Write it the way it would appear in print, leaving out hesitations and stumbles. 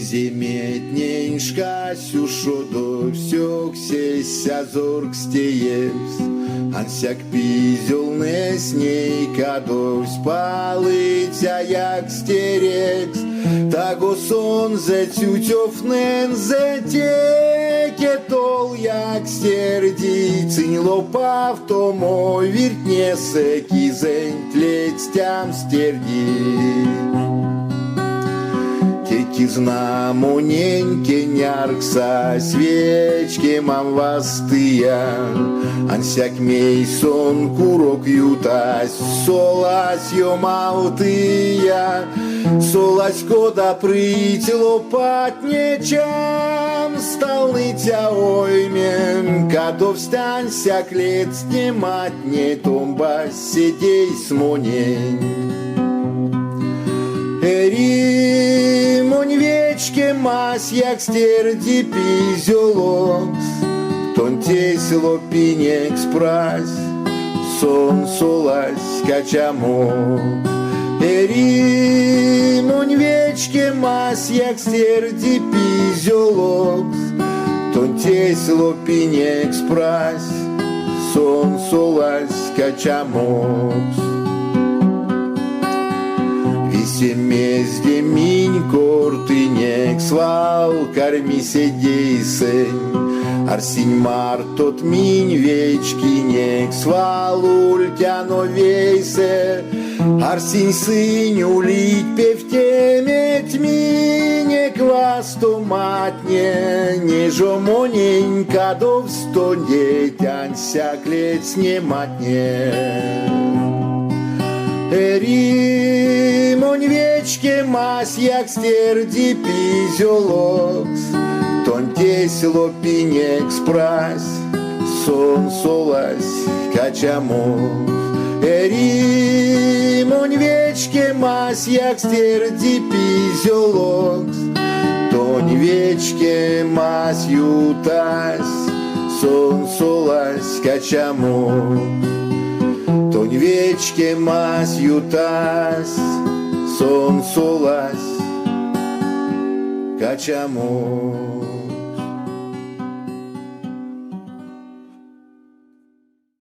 Ziemietnieńszka siuszodo wsiok siesia zorkstiejews, Ansiak pizulne snejkado spalitja jak sтерекс, Tago сон зетютьофнен зетекетол як стерди, Цинь лопав тому вертнесе кизень тлеть тям стерди. Теки знамоненьке няркса, свечки мам вастыя, Ансяк мей сон курок ютась, солась ё малтыя, Солась кода прыть лопатнечам, сталны тя оймен, Кадов станься клет снимать не томба, сидей смонень. Римонь вечке мась, як стерди пизелокс, Тон тесело пинекс прась, сон солась качамок. Римонь вечке мась, як стерди пизелокс, Тон тесело пинекс прась, сон солась качамок. Семезде минь кортынек свал, корми седейсень, Арсинь мар тот минь вечкинек свал, ультяно вейсе, Арсинь сынь улить певтеметь мине квасту матне, Нежо моненька до встонеть, Анся клеть сниматне. Римонь вечке мась, як стерди пизелокс, Тон тесело пинекс прась, сон солась качамок. Римонь вечке мась, як стерди пизелокс, Тон вечке мась ютась, сон солась качамок. Тонь вечке мась ютась, сон солась качамок.